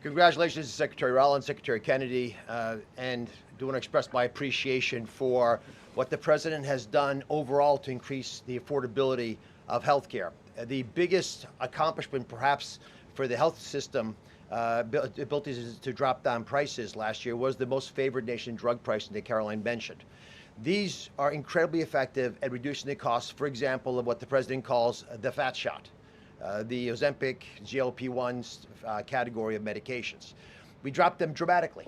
Congratulations to Secretary Rollins, Secretary Kennedy, and do want to express my appreciation for what the President has done overall to increase the affordability of healthcare. The biggest accomplishment, perhaps, for the health system ability to drop down prices last year was the most favored nation drug pricing that Caroline mentioned. These are incredibly effective at reducing the costs, for example, of what the President calls the fat shot. The Ozempic, GLP-1s category of medications. We dropped them dramatically.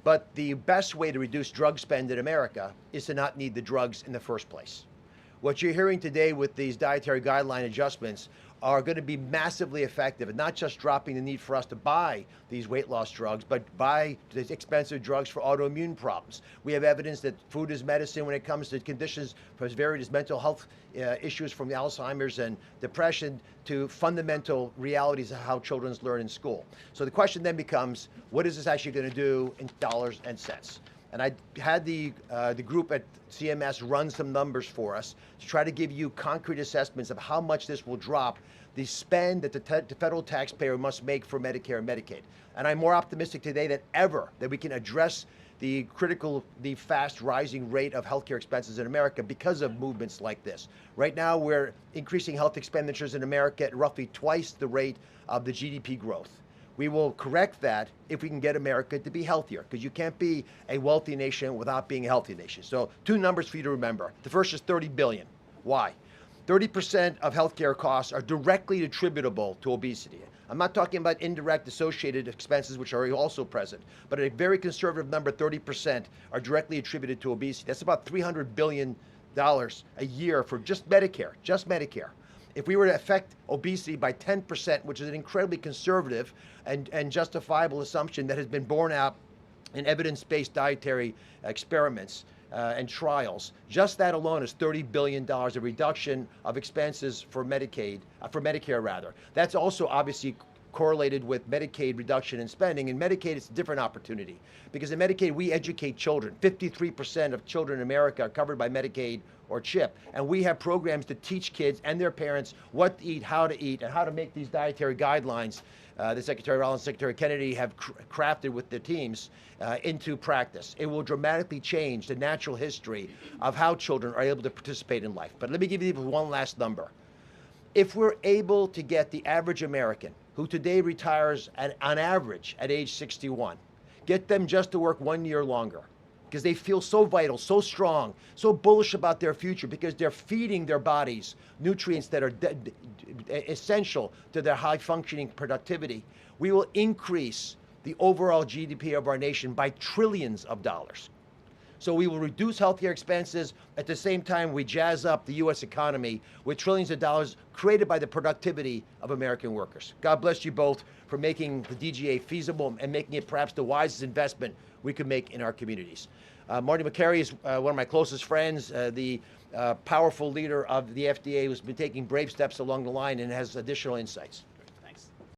But the best way to reduce drug spend in America is to not need the drugs in the first place. What you're hearing today with these dietary guideline adjustments are going to be massively effective, and not just dropping the need for us to buy these weight loss drugs, but buy the expensive drugs for autoimmune problems. We have evidence that food is medicine when it comes to conditions as varied as mental health issues from Alzheimer's and depression to fundamental realities of how children learn in school. So the question then becomes, what is this actually going to do in dollars and cents? And I had the group at CMS run some numbers for us to try to give you concrete assessments of how much this will drop the spend that the federal taxpayer must make for Medicare and Medicaid. And I'm more optimistic today than ever that we can address the fast rising rate of healthcare expenses in America because of movements like this. Right now, we're increasing health expenditures in America at roughly twice the rate of the GDP growth. We will correct that if we can get America to be healthier, because you can't be a wealthy nation without being a healthy nation. So 2 numbers for you to remember. The first is 30 billion. Why? 30% of healthcare costs are directly attributable to obesity. I'm not talking about indirect associated expenses, which are also present, but a very conservative number, 30%, are directly attributed to obesity. That's about $300 billion a year for just Medicare, If we were to affect obesity by 10%, which is an incredibly conservative and justifiable assumption that has been borne out in evidence-based dietary experiments and trials, just that alone is $30 billion of reduction of expenses for Medicare rather. That's also obviously correlated with Medicaid reduction in spending. In Medicaid, it's a different opportunity because in Medicaid, we educate children. 53% of children in America are covered by Medicaid or CHIP, and we have programs to teach kids and their parents what to eat, and how to make these dietary guidelines that Secretary Rollins, Secretary Kennedy have crafted with their teams into practice. It will dramatically change the natural history of how children are able to participate in life. But let me give you one last number. If we're able to get the average American, who today retires on average at age 61, get them just to work 1 year longer, because they feel so vital, so strong, so bullish about their future, because they're feeding their bodies nutrients that are essential to their high-functioning productivity, we will increase the overall GDP of our nation by trillions of dollars. So we will reduce healthcare expenses. At the same time, we jazz up the U.S. economy with trillions of dollars created by the productivity of American workers. God bless you both for making the DGA feasible and making it perhaps the wisest investment we could make in our communities. Marty Makary is one of my closest friends, the powerful leader of the FDA who's been taking brave steps along the line and has additional insights.